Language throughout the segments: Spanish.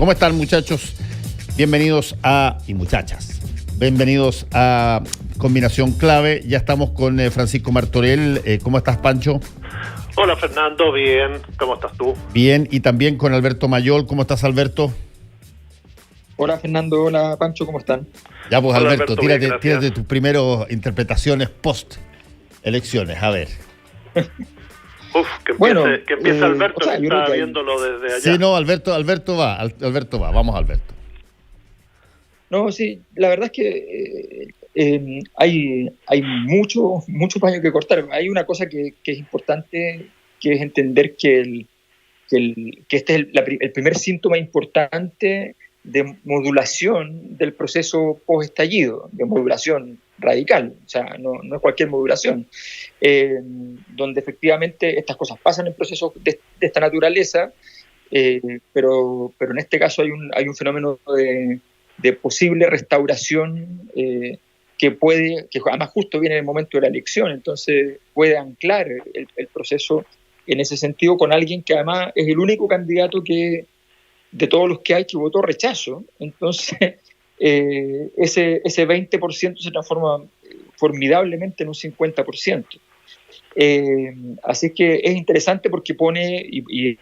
¿Cómo están, muchachos? Bienvenidos y muchachas. Bienvenidos a Combinación Clave. Ya estamos con Francisco Martorell. ¿Cómo estás, Pancho? Hola, Fernando. Bien. ¿Cómo estás tú? Bien. Y también con Alberto Mayol. ¿Cómo estás, Alberto? Hola, Fernando. Hola, Pancho. ¿Cómo están? Ya, pues, Hola, Alberto, Alberto, tírate tus primeras interpretaciones post-elecciones. A ver. Que empiece Alberto, o sea, que está viéndolo desde allá. Sí, no, Alberto va. Vamos, Alberto. No, sí, la verdad es que hay mucho paño que cortar. Hay una cosa que es importante, que es entender que este es el primer síntoma importante de modulación del proceso post-estallido, de modulación radical, o sea, no es cualquier modulación, donde efectivamente estas cosas pasan en procesos de esta naturaleza, pero en este caso hay un fenómeno de posible restauración que además justo viene en el momento de la elección, entonces puede anclar el proceso en ese sentido con alguien que además es el único candidato de todos los que hay que votó rechazo. Entonces ese 20% se transforma formidablemente en un 50%. Así que es interesante porque pone, y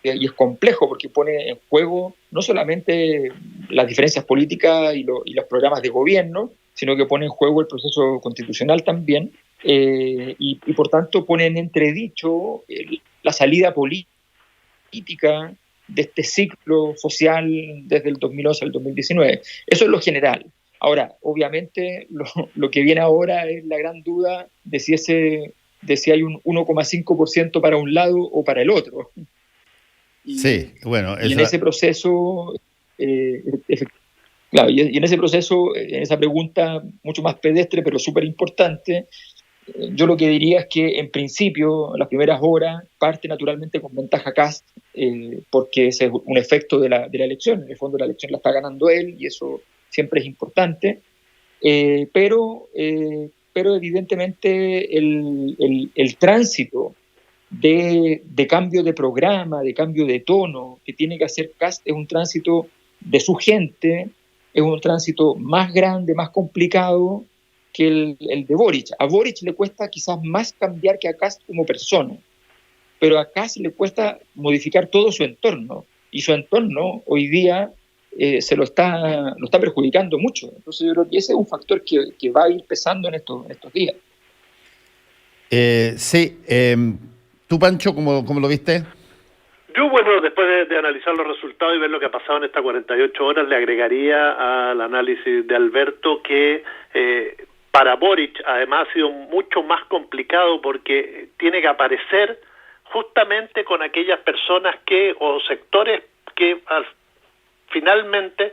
es complejo porque pone en juego no solamente las diferencias políticas y los programas de gobierno, sino que pone en juego el proceso constitucional también, y por tanto pone en entredicho la salida política de este ciclo social desde el 2011 al 2019. Eso es lo general. Ahora, obviamente, lo que viene ahora es la gran duda de si hay un 1,5% para un lado o para el otro. Sí, bueno. Y en ese proceso, claro, y en ese proceso, en esa pregunta mucho más pedestre, pero súper importante, yo lo que diría es que en principio, las primeras horas, parte naturalmente con ventaja Kast, porque ese es un efecto de la elección. En el fondo la elección la está ganando él y eso siempre es importante. Pero evidentemente el tránsito de cambio de programa, de cambio de tono que tiene que hacer Kast es un tránsito de su gente, es un tránsito más grande, más complicado que el de Boric. A Boric le cuesta quizás más cambiar que a Kast como persona, pero a Kast le cuesta modificar todo su entorno, y su entorno hoy día se lo está perjudicando mucho. Entonces yo creo que ese es un factor que va a ir pesando en estos días. Sí. ¿Tú, Pancho, cómo lo viste? Yo, bueno, después de analizar los resultados y ver lo que ha pasado en estas 48 horas, le agregaría al análisis de Alberto que para Boric además ha sido mucho más complicado porque tiene que aparecer justamente con aquellas personas o sectores que finalmente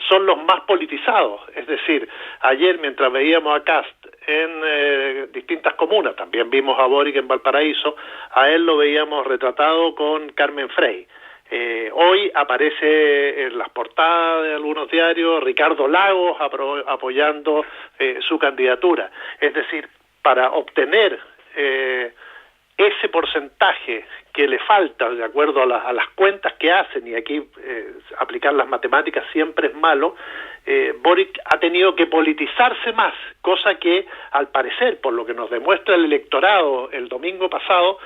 son los más politizados. Es decir, ayer mientras veíamos a Kast en distintas comunas, también vimos a Boric en Valparaíso, a él lo veíamos retratado con Carmen Frey. Hoy aparece en las portadas de algunos diarios Ricardo Lagos apoyando su candidatura. Es decir, para obtener ese porcentaje que le falta de acuerdo a las cuentas que hacen, y aquí aplicar las matemáticas siempre es malo, Boric ha tenido que politizarse más, cosa que al parecer, por lo que nos demuestra el electorado el domingo pasado,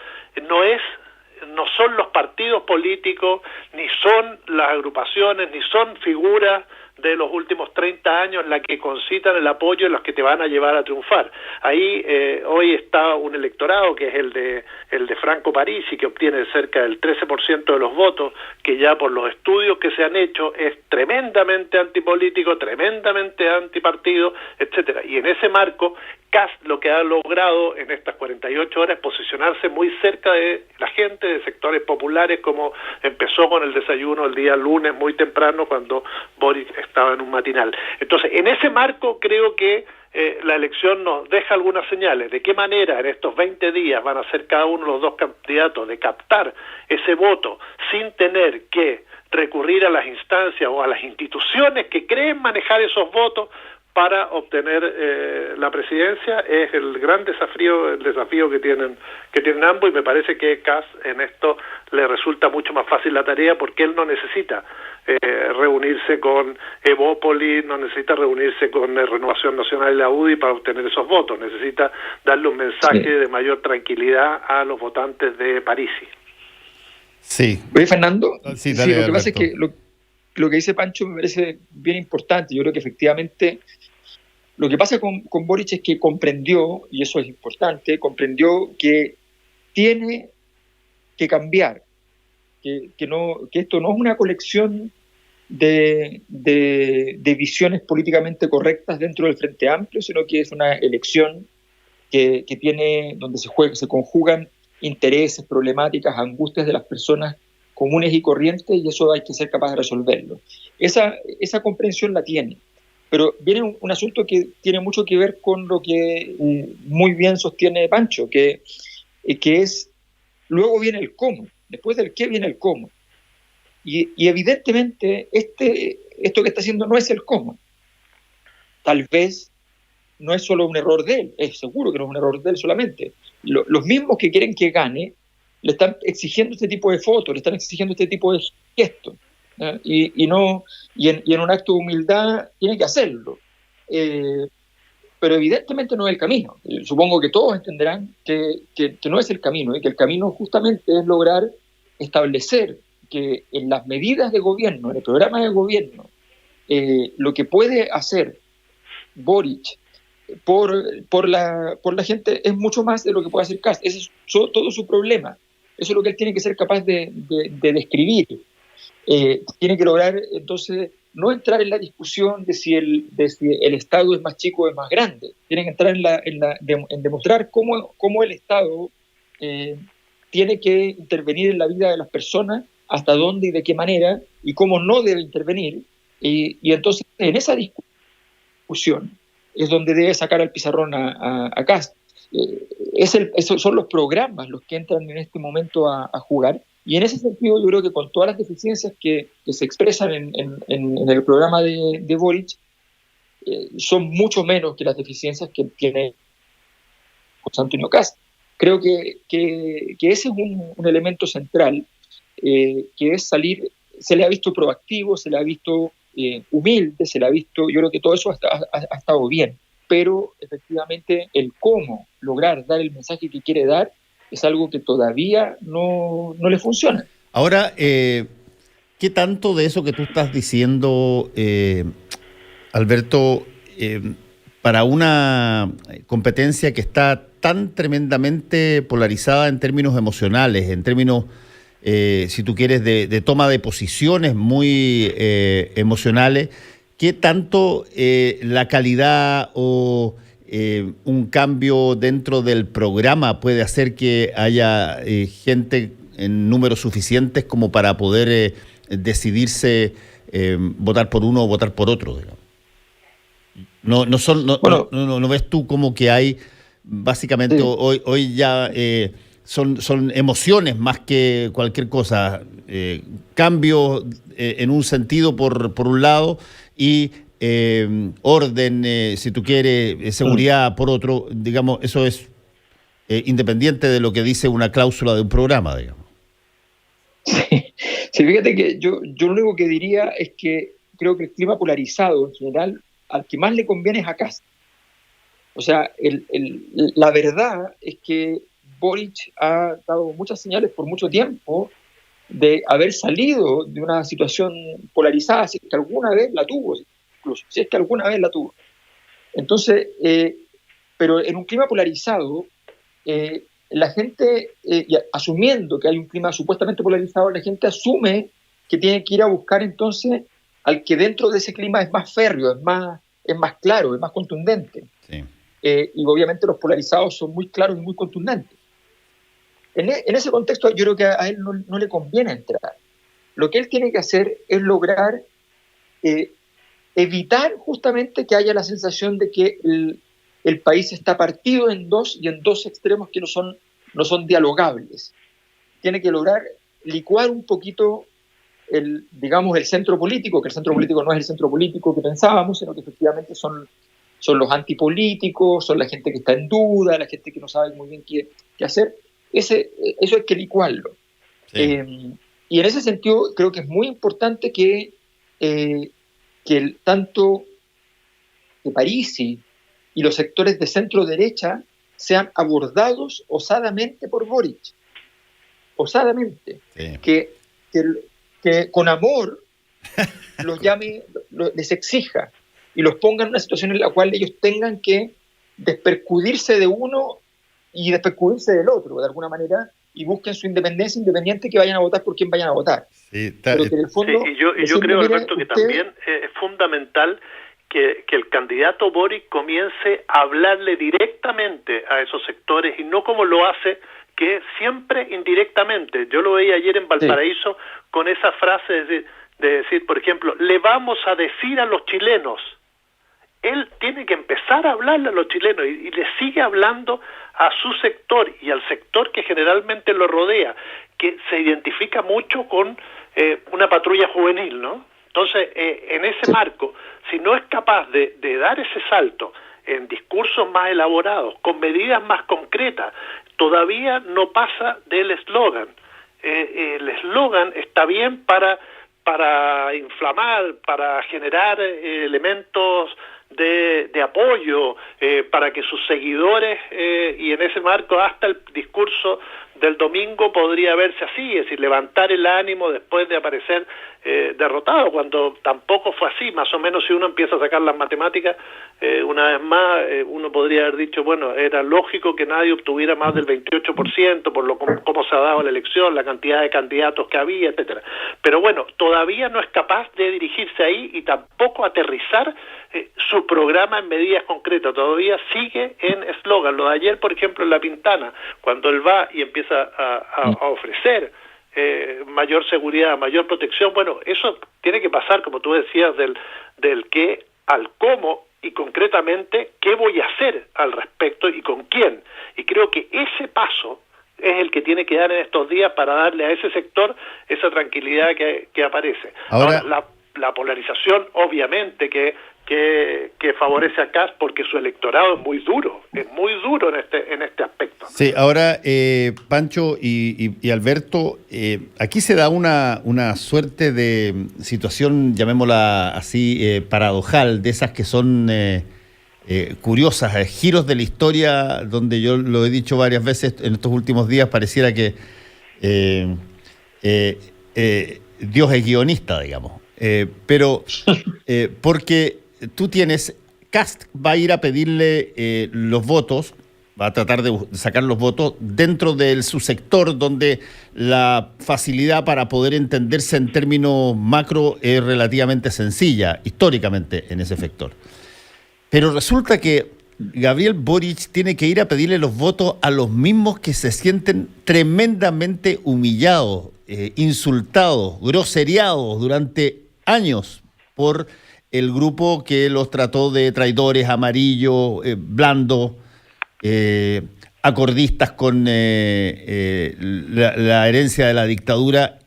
no son los partidos políticos, ni son las agrupaciones, ni son figuras de los últimos 30 años las que concitan el apoyo y los que te van a llevar a triunfar. Ahí hoy está un electorado que es el de Franco Parisi, que obtiene cerca del 13% de los votos, que ya por los estudios que se han hecho es tremendamente antipolítico, tremendamente antipartido, etcétera. Y en ese marco, Kast lo que ha logrado en estas 48 horas es posicionarse muy cerca de la gente, de sectores populares, como empezó con el desayuno el día lunes muy temprano cuando Boric estaba en un matinal. Entonces, en ese marco creo que la elección nos deja algunas señales. ¿De qué manera en estos 20 días van a ser cada uno de los dos candidatos de captar ese voto sin tener que recurrir a las instancias o a las instituciones que creen manejar esos votos para obtener la presidencia. Es el gran desafío, el desafío que tienen ambos, y me parece que Kast en esto le resulta mucho más fácil la tarea, porque él no necesita reunirse con Evópolis, no necesita reunirse con Renovación Nacional y la UDI para obtener esos votos, necesita darle un mensaje de mayor tranquilidad a los votantes de Parisi. Sí. Oye, Fernando, sí, dale, lo que Alberto. pasa es que lo que dice Pancho me parece bien importante. Yo creo que efectivamente lo que pasa con Boric es que comprendió, y eso es importante, comprendió que tiene que cambiar, que esto no es una colección de visiones políticamente correctas dentro del Frente Amplio, sino que es una elección que tiene, donde se conjugan intereses, problemáticas, angustias de las personas comunes y corrientes, y eso hay que ser capaz de resolverlo. Esa comprensión la tiene. Pero viene un asunto que tiene mucho que ver con lo que muy bien sostiene Pancho, que es, luego viene el cómo, después del qué viene el cómo. Y evidentemente esto que está haciendo no es el cómo. Tal vez no es solo un error de él, es seguro que no es un error de él solamente. Los mismos que quieren que gane le están exigiendo este tipo de fotos, le están exigiendo este tipo de gestos. Y en un acto de humildad tiene que hacerlo, pero evidentemente no es el camino. Supongo que todos entenderán que no es el camino, y que el camino justamente es lograr establecer que en las medidas de gobierno, en el programa de gobierno, lo que puede hacer Boric por la gente es mucho más de lo que puede hacer Kast. Ese es todo su problema. Eso es lo que él tiene que ser capaz de describir. Tiene que lograr, entonces, no entrar en la discusión de si el Estado es más chico o es más grande. Tiene que entrar en demostrar cómo el Estado tiene que intervenir en la vida de las personas, hasta dónde y de qué manera, y cómo no debe intervenir. Y entonces, en esa discusión es donde debe sacar al pizarrón a Kast. Esos son los programas los que entran en este momento a jugar. Y en ese sentido yo creo que con todas las deficiencias que se expresan en el programa de Boric, son mucho menos que las deficiencias que tiene José Antonio Kast. Creo que ese es un elemento central, que es salir. Se le ha visto proactivo, se le ha visto humilde, se le ha visto, yo creo que todo eso ha estado bien, pero efectivamente el cómo lograr dar el mensaje que quiere dar es algo que todavía no le funciona. Ahora, ¿qué tanto de eso que tú estás diciendo, Alberto, para una competencia que está tan tremendamente polarizada en términos emocionales, en términos, si tú quieres, de toma de posiciones muy emocionales, qué tanto la calidad o un cambio dentro del programa puede hacer que haya gente en números suficientes como para poder decidirse votar por uno o votar por otro, digamos? ¿No ves tú como que hay básicamente sí, hoy ya son emociones más que cualquier cosa, cambios en un sentido por un lado y orden, si tú quieres, seguridad por otro, digamos, eso es independiente de lo que dice una cláusula de un programa, digamos? Sí, fíjate que yo lo único que diría es que creo que el clima polarizado en general, al que más le conviene es a Kast. O sea, la verdad es que Boric ha dado muchas señales por mucho tiempo de haber salido de una situación polarizada, si es que alguna vez la tuvo, incluso, si es que alguna vez la tuvo. Entonces, pero en un clima polarizado, la gente, asumiendo que hay un clima supuestamente polarizado, la gente asume que tiene que ir a buscar entonces al que dentro de ese clima es más férreo, es más claro, es más contundente. Sí. Y obviamente los polarizados son muy claros y muy contundentes. En ese contexto yo creo que a él no le conviene entrar. Lo que él tiene que hacer es lograr evitar justamente que haya la sensación de que el país está partido en dos y en dos extremos que no son dialogables. Tiene que lograr licuar un poquito digamos, el centro político, que el centro político no es el centro político que pensábamos, sino que efectivamente son los antipolíticos, son la gente que está en duda, la gente que no sabe muy bien qué hacer. Eso hay que licuarlo. Sí. Y en ese sentido creo que es muy importante que tanto que Parisi y los sectores de centro derecha sean abordados osadamente por Boric. Osadamente. Sí. Que con amor los llame, les exija y los ponga en una situación en la cual ellos tengan que despercudirse de uno y despercudirse del otro, de alguna manera, y busquen su independencia independiente, que vayan a votar por quien vayan a votar. Sí, pero que en el fondo, sí, y yo creo, Alberto, que también es fundamental que el candidato Boric comience a hablarle directamente a esos sectores y no como lo hace, que siempre indirectamente. Yo lo veía ayer en Valparaíso, sí, con esa frase de decir, por ejemplo, le vamos a decir a los chilenos. Él tiene que empezar a hablarle a los chilenos y le sigue hablando a su sector y al sector que generalmente lo rodea, que se identifica mucho con una patrulla juvenil, ¿no? Entonces, en ese marco, si no es capaz de dar ese salto en discursos más elaborados, con medidas más concretas, todavía no pasa del eslogan. El eslogan está bien para inflamar, para generar elementos de apoyo, para que sus seguidores, y en ese marco hasta el discurso del domingo podría verse así, es decir, levantar el ánimo después de aparecer derrotado, cuando tampoco fue así. Más o menos, si uno empieza a sacar las matemáticas, una vez más, uno podría haber dicho, bueno, era lógico que nadie obtuviera más del 28% por cómo se ha dado la elección, la cantidad de candidatos que había, etcétera. Pero bueno, todavía no es capaz de dirigirse ahí y tampoco aterrizar su programa en medidas concretas. Todavía sigue en eslogan. Lo de ayer, por ejemplo, en La Pintana, cuando él va y empieza a ofrecer mayor seguridad, mayor protección, bueno, eso tiene que pasar, como tú decías, del qué al cómo, y concretamente qué voy a hacer al respecto y con quién. Y creo que ese paso es el que tiene que dar en estos días para darle a ese sector esa tranquilidad que aparece. Ahora la polarización, obviamente, que favorece a Kast, porque su electorado es muy duro en este aspecto. Sí, ahora, Pancho y Alberto, aquí se da una suerte de situación, llamémosla así, paradojal, de esas que son curiosas, giros de la historia, donde yo lo he dicho varias veces en estos últimos días, pareciera que Dios es guionista, digamos. Pero porque tú tienes, Kast va a ir a pedirle los votos, va a tratar de sacar los votos dentro de su sector, donde la facilidad para poder entenderse en términos macro es relativamente sencilla, históricamente, en ese sector. Pero resulta que Gabriel Boric tiene que ir a pedirle los votos a los mismos que se sienten tremendamente humillados, insultados, groseriados durante años por el grupo que los trató de traidores, amarillos, blandos, acordistas con la herencia de la dictadura,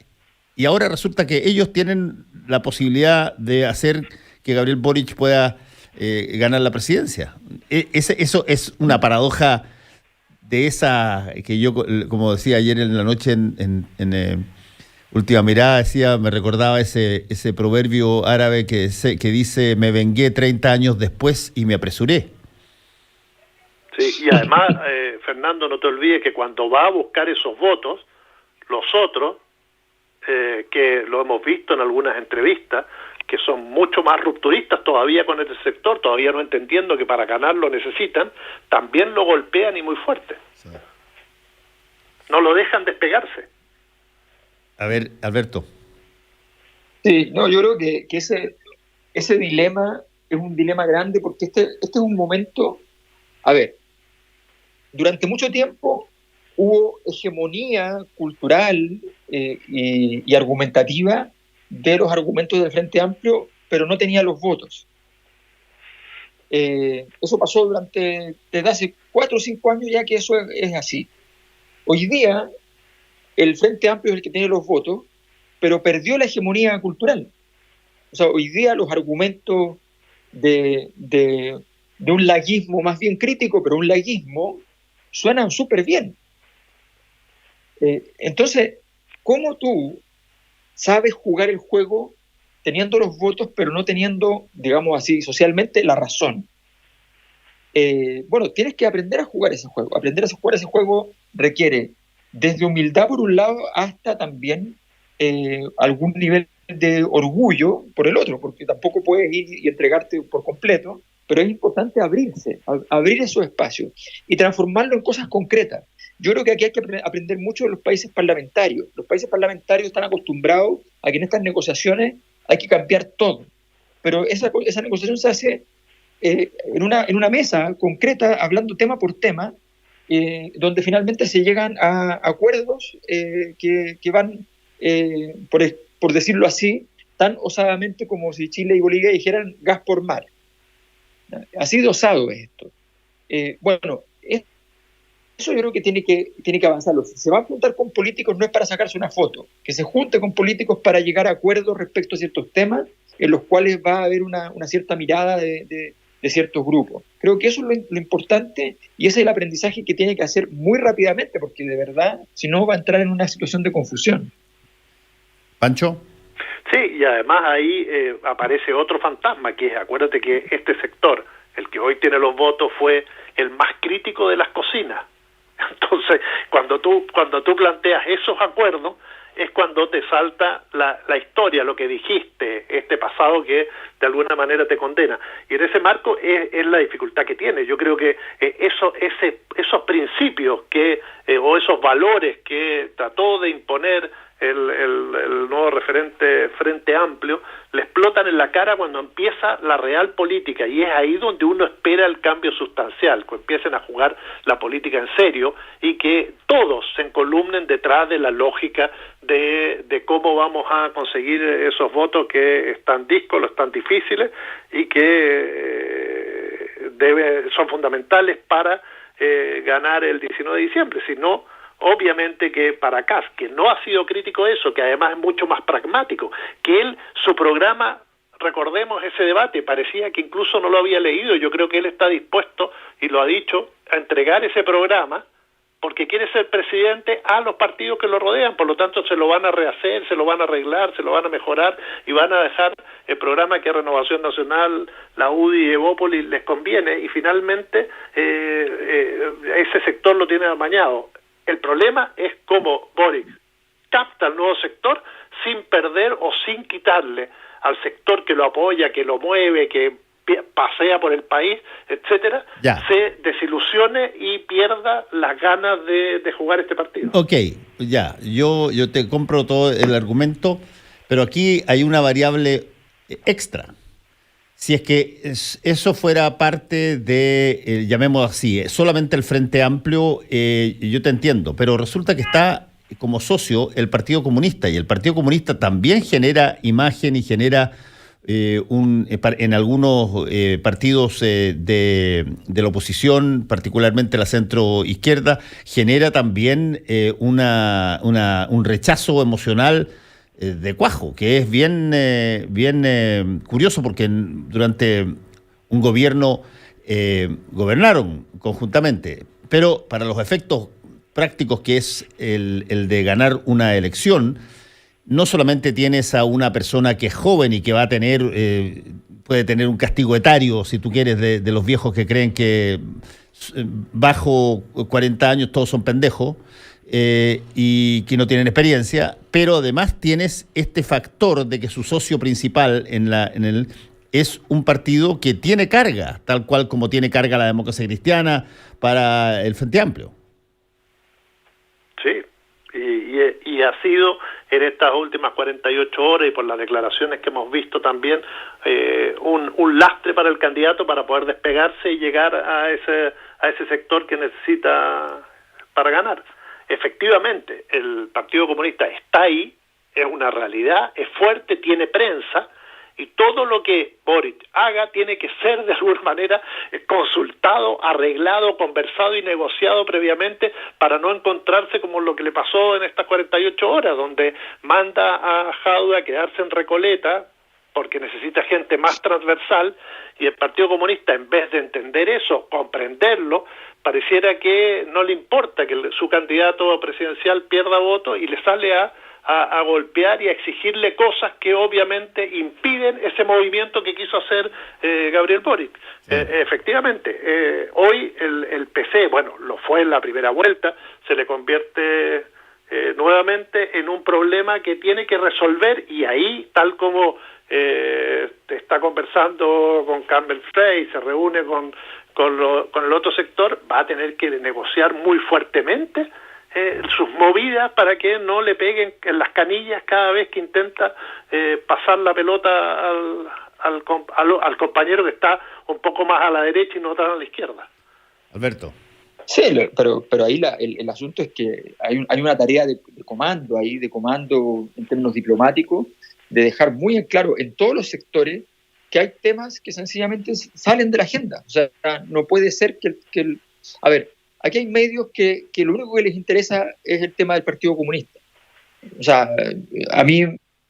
y ahora resulta que ellos tienen la posibilidad de hacer que Gabriel Boric pueda ganar la presidencia. Eso es una paradoja de esa que yo, como decía ayer en la noche en Última Mirada, me recordaba ese proverbio árabe que dice: me vengué 30 años después y me apresuré. Sí, y además, Fernando, no te olvides que cuando va a buscar esos votos, los otros, que lo hemos visto en algunas entrevistas, que son mucho más rupturistas todavía con este sector, todavía no entendiendo que para ganar lo necesitan, también lo golpean y muy fuerte. Sí. No lo dejan despegarse. A ver, Alberto. Sí, no, yo creo que ese dilema es un dilema grande, porque este es un momento, a ver, durante mucho tiempo hubo hegemonía cultural y argumentativa de los argumentos del Frente Amplio, pero no tenía los votos. Eso pasó desde hace 4 o 5 años ya que eso es así. Hoy día el Frente Amplio es el que tiene los votos, pero perdió la hegemonía cultural. O sea, hoy día los argumentos de un laguismo más bien crítico, pero un laguismo, suenan súper bien. Entonces, ¿cómo tú sabes jugar el juego teniendo los votos, pero no teniendo, digamos así, socialmente la razón? Bueno, tienes que aprender a jugar ese juego. Aprender a jugar ese juego requiere desde humildad por un lado hasta también algún nivel de orgullo por el otro, porque tampoco puedes ir y entregarte por completo, pero es importante abrirse, abrir esos espacios y transformarlo en cosas concretas. Yo creo que aquí hay que aprender mucho de los países parlamentarios. Los países parlamentarios están acostumbrados a que en estas negociaciones hay que cambiar todo, pero esa negociación se hace en una mesa concreta, hablando tema por tema, donde finalmente se llegan a acuerdos que van, por decirlo así, tan osadamente como si Chile y Bolivia dijeran gas por mar. Así de osado es esto. Bueno, eso yo creo que tiene que avanzarlo. Si se va a juntar con políticos no es para sacarse una foto, que se junte con políticos para llegar a acuerdos respecto a ciertos temas en los cuales va a haber una cierta mirada de ciertos grupos. Creo que eso es lo importante y ese es el aprendizaje que tiene que hacer muy rápidamente, porque de verdad, si no, va a entrar en una situación de confusión. ¿Pancho? Sí, y además ahí aparece otro fantasma, que es, acuérdate que este sector, el que hoy tiene los votos, fue el más crítico de las cocinas. Entonces, cuando tú planteas esos acuerdos, es cuando te salta la historia, lo que dijiste, este pasado que de alguna manera te condena. Y en ese marco es la dificultad que tiene. Yo creo que esos principios o esos valores que trató de imponer el nuevo referente Frente Amplio, le explotan en la cara cuando empieza la real política, y es ahí donde uno espera el cambio sustancial, que empiecen a jugar la política en serio y que todos se encolumnen detrás de la lógica de cómo vamos a conseguir esos votos que están díscolos, están difíciles y que son fundamentales para ganar el 19 de diciembre. Si no, obviamente que para Kast, que no ha sido crítico de eso, que además es mucho más pragmático, que su programa, recordemos ese debate, parecía que incluso no lo había leído. Yo creo que él está dispuesto, y lo ha dicho, a entregar ese programa porque quiere ser presidente a los partidos que lo rodean. Por lo tanto, se lo van a rehacer, se lo van a arreglar, se lo van a mejorar y van a dejar el programa que Renovación Nacional, la UDI y Evópolis les conviene, y finalmente ese sector lo tiene amañado. El problema es cómo Boric capta al nuevo sector sin perder o sin quitarle al sector que lo apoya, que lo mueve, que pasea por el país, etcétera, se desilusione y pierda las ganas de jugar este partido. Ok, ya, yo te compro todo el argumento, pero aquí hay una variable extra. Si es que eso fuera parte de, llamémoslo así, solamente el Frente Amplio, yo te entiendo, pero resulta que está como socio el Partido Comunista, y el Partido Comunista también genera imagen y genera en algunos partidos de la oposición, particularmente la centro-izquierda, genera también un rechazo emocional de cuajo, que es bien curioso, porque durante un gobierno gobernaron conjuntamente, pero para los efectos prácticos, que es el de ganar una elección, no solamente tienes a una persona que es joven y que va a tener, puede tener un castigo etario, si tú quieres, de los viejos que creen que bajo 40 años todos son pendejos, y que no tienen experiencia, pero además tienes este factor de que su socio principal es un partido que tiene carga, tal cual como tiene carga la Democracia Cristiana para el Frente Amplio. Sí, y ha sido en estas últimas 48 horas, y por las declaraciones que hemos visto también, un lastre para el candidato para poder despegarse y llegar a ese sector que necesita para ganar. Efectivamente, el Partido Comunista está ahí, es una realidad, es fuerte, tiene prensa, y todo lo que Boric haga tiene que ser de alguna manera consultado, arreglado, conversado y negociado previamente para no encontrarse como lo que le pasó en estas 48 horas, donde manda a Jadwe a quedarse en Recoleta porque necesita gente más transversal, y el Partido Comunista, en vez de entender eso, comprenderlo, pareciera que no le importa que su candidato presidencial pierda votos y le sale a golpear y a exigirle cosas que obviamente impiden ese movimiento que quiso hacer Gabriel Boric. Sí. Efectivamente, hoy el PC, bueno, lo fue en la primera vuelta, se le convierte nuevamente en un problema que tiene que resolver, y ahí, tal como está conversando con Campbell Frey, se reúne con el otro sector, va a tener que negociar muy fuertemente sus movidas para que no le peguen en las canillas cada vez que intenta pasar la pelota al compañero que está un poco más a la derecha y no tan a la izquierda. Alberto. Sí, pero ahí el asunto es que hay una tarea de comando ahí, de comando en términos diplomáticos, de dejar muy en claro en todos los sectores que hay temas que sencillamente salen de la agenda. O sea, no puede ser que a ver, aquí hay medios que lo único que les interesa es el tema del Partido Comunista. O sea, a mí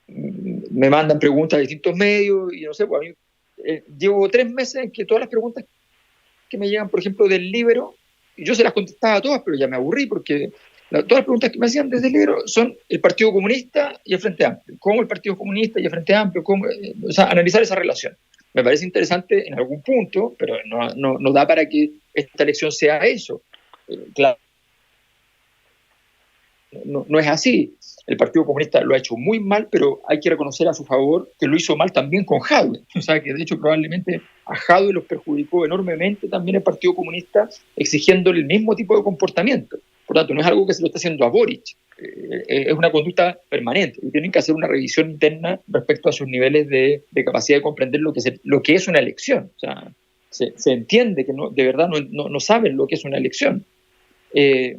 me mandan preguntas de distintos medios y no sé, pues a mí llevo 3 meses en que todas las preguntas que me llegan, por ejemplo, del Libero, y yo se las contestaba a todas, pero ya me aburrí porque todas las preguntas que me hacían desde el Libero son el Partido Comunista y el Frente Amplio. ¿Cómo el Partido Comunista y el Frente Amplio? O sea, analizar esa relación. Me parece interesante en algún punto, pero no da para que esta elección sea eso. Claro, no es así. El Partido Comunista lo ha hecho muy mal, pero hay que reconocer a su favor que lo hizo mal también con Jadwe. O sea, que de hecho probablemente a Jadwe los perjudicó enormemente también el Partido Comunista, exigiéndole el mismo tipo de comportamiento. Por tanto, no es algo que se lo está haciendo a Boric, es una conducta permanente y tienen que hacer una revisión interna respecto a sus niveles de capacidad de comprender lo que es una elección. O sea, se entiende que de verdad no saben lo que es una elección.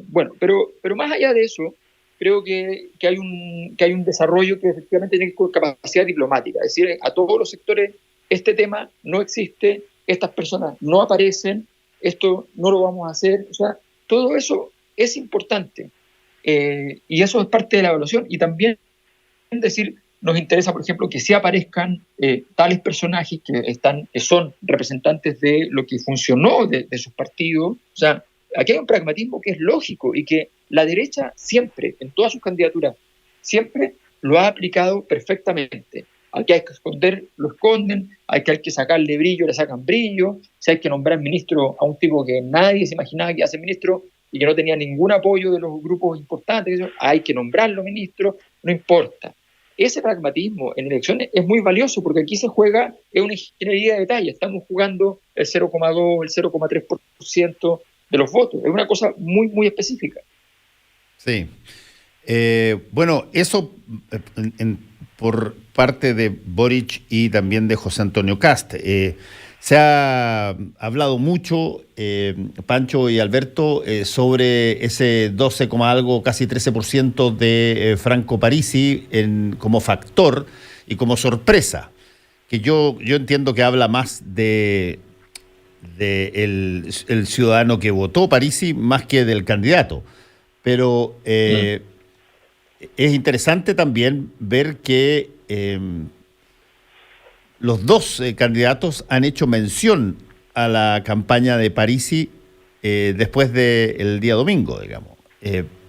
Bueno, pero más allá de eso, creo que hay un desarrollo que efectivamente tiene que ver con capacidad diplomática, es decir, a todos los sectores este tema no existe, estas personas no aparecen, esto no lo vamos a hacer, o sea, todo eso es importante y eso es parte de la evaluación. Y también decir, nos interesa, por ejemplo, que sí aparezcan tales personajes que son representantes de lo que funcionó de sus partidos. O sea, aquí hay un pragmatismo que es lógico y que la derecha siempre, en todas sus candidaturas, siempre lo ha aplicado perfectamente. Al que hay que esconder, lo esconden, al que hay que sacarle brillo, le sacan brillo, si hay que nombrar ministro a un tipo que nadie se imaginaba que iba a ser ministro y que no tenía ningún apoyo de los grupos importantes, hay que nombrarlo ministro, no importa. Ese pragmatismo en elecciones es muy valioso porque aquí se juega, es una ingeniería de detalle, estamos jugando el 0,2, el 0,3% de los votos, es una cosa muy, muy específica. Sí. Bueno, eso por parte de Boric y también de José Antonio Kast. Se ha hablado mucho, Pancho y Alberto, sobre ese 12, algo, casi 13% de Franco Parisi como factor y como sorpresa, que yo entiendo que habla más de el ciudadano que votó Parisi más que del candidato. Pero es interesante también ver que los dos candidatos han hecho mención a la campaña de Parisi después del día domingo, digamos.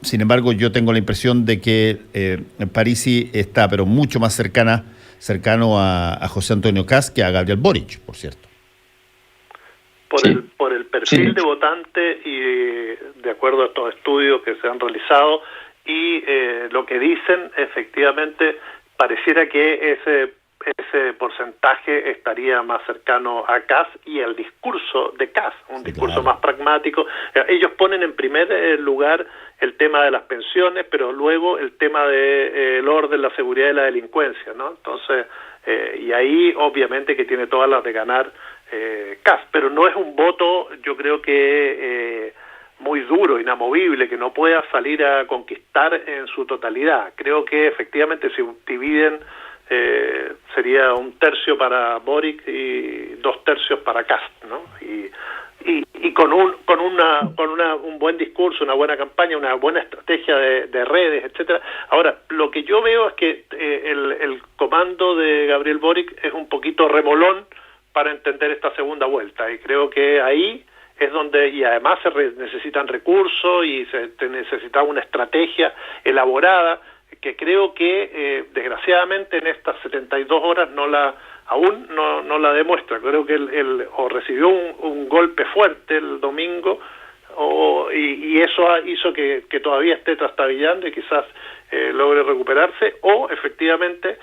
Sin embargo, yo tengo la impresión de que Parisi está pero mucho más cercano a José Antonio Kast que a Gabriel Boric, por cierto. Por el perfil de votante y de acuerdo a estos estudios que se han realizado y lo que dicen, efectivamente pareciera que ese porcentaje estaría más cercano a Kast y el discurso de Kast, un discurso más pragmático. Ellos ponen en primer lugar el tema de las pensiones, pero luego el tema del orden, la seguridad y la delincuencia, ¿no? Entonces, y ahí obviamente que tiene todas las de ganar Kast, pero no es un voto, yo creo que muy duro, inamovible, que no pueda salir a conquistar en su totalidad. Creo que efectivamente si dividen sería sería 1/3 para Boric y 2/3 para Kast, ¿no? Y con un buen discurso, una buena campaña, una buena estrategia de redes, etcétera. Ahora, lo que yo veo es que el comando de Gabriel Boric es un poquito remolón para entender esta segunda vuelta, y creo que ahí es donde, y además necesitan recursos y se necesita una estrategia elaborada, que creo que desgraciadamente en estas 72 horas aún no la demuestra. Creo que o recibió un golpe fuerte el domingo, y eso hizo que todavía esté trastabillando y quizás logre recuperarse, o efectivamente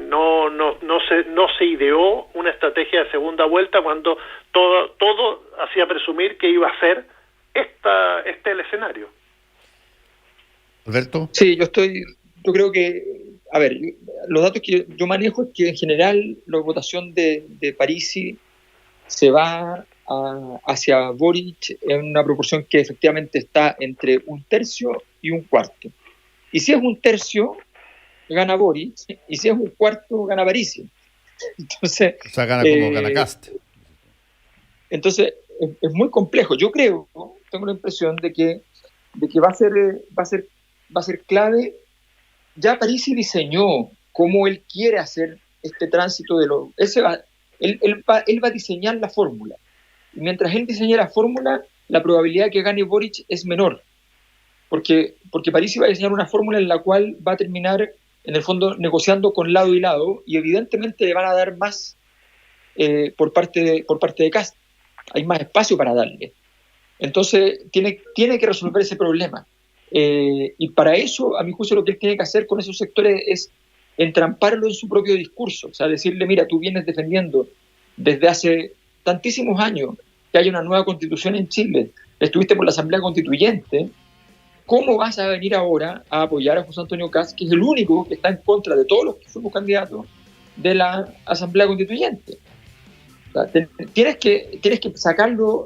no se ideó una estrategia de segunda vuelta cuando todo hacía presumir que iba a ser el escenario. Alberto. Sí, yo creo que, a ver, los datos que yo manejo es que en general la votación de Parisi se va hacia Boric en una proporción que efectivamente está entre 1/3 y 1/4. Y si es 1/3, gana Boric, y si es 1/4, gana Parisi. Entonces, o sea, gana como gana Kast. Entonces, es muy complejo. Yo creo, tengo la impresión de que va a ser clave. Ya Parisi diseñó cómo él quiere hacer este tránsito él va a diseñar la fórmula. Y mientras él diseña la fórmula, la probabilidad de que gane Boric es menor. Porque Parisi va a diseñar una fórmula en la cual va a terminar, en el fondo, negociando con lado y lado, y evidentemente le van a dar más por parte de Kast. Hay más espacio para darle. Entonces, tiene que resolver ese problema. Y para eso, a mi juicio, lo que él tiene que hacer con esos sectores es entramparlo en su propio discurso. O sea, decirle, mira, tú vienes defendiendo desde hace tantísimos años que haya una nueva constitución en Chile, estuviste por la Asamblea Constituyente, ¿cómo vas a venir ahora a apoyar a José Antonio Kast, que es el único que está en contra de todos los que fuimos candidatos de la Asamblea Constituyente? O sea, tienes que sacarlo,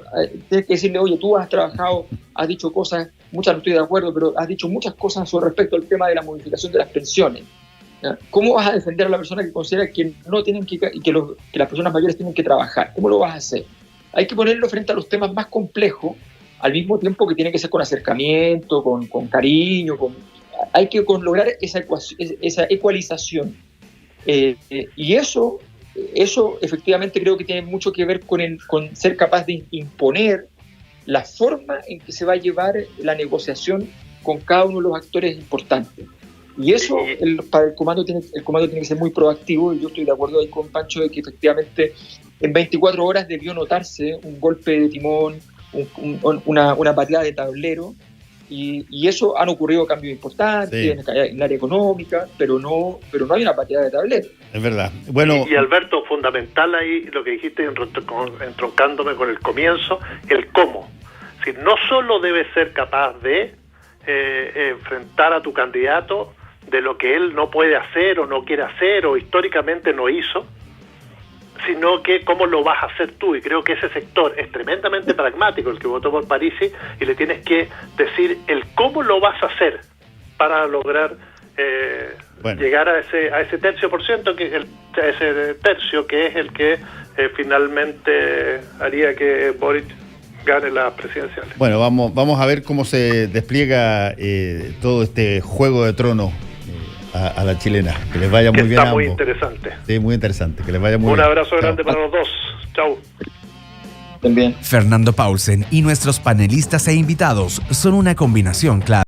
tienes que decirle, oye, tú has trabajado, has dicho cosas, muchas no estoy de acuerdo, pero has dicho muchas cosas sobre respecto al tema de la modificación de las pensiones. ¿Ya? ¿Cómo vas a defender a la persona que considera que no tienen que las personas mayores tienen que trabajar? ¿Cómo lo vas a hacer? Hay que ponerlo frente a los temas más complejos, al mismo tiempo que tiene que ser con acercamiento, con cariño, hay que lograr esa ecualización. Y eso efectivamente creo que tiene mucho que ver con ser capaz de imponer la forma en que se va a llevar la negociación con cada uno de los actores importantes. Y eso para el comando tiene que ser muy proactivo, y yo estoy de acuerdo ahí con Pancho de que efectivamente en 24 horas debió notarse un golpe de timón, una patada de tablero, y eso han ocurrido cambios importantes, sí, en el área económica, pero no hay una patada de tablero. Es verdad. Bueno, y Alberto, fundamental ahí lo que dijiste, entroncándome con el comienzo, el cómo. Es decir, no solo debes ser capaz de enfrentar a tu candidato de lo que él no puede hacer o no quiere hacer o históricamente no hizo, sino que cómo lo vas a hacer tú. Y creo que ese sector es tremendamente pragmático, el que votó por Parisi, y le tienes que decir el cómo lo vas a hacer para lograr llegar a ese tercio por ciento, a ese tercio que es el que finalmente haría que Boric gane las presidenciales. Bueno, vamos a ver cómo se despliega todo este juego de tronos a la chilena. Que les vaya muy bien a ambos. Está muy interesante. Sí, muy interesante. Que les vaya muy bien. Un abrazo grande para los dos. Chau. También. Fernando Paulsen y nuestros panelistas e invitados son una combinación clara.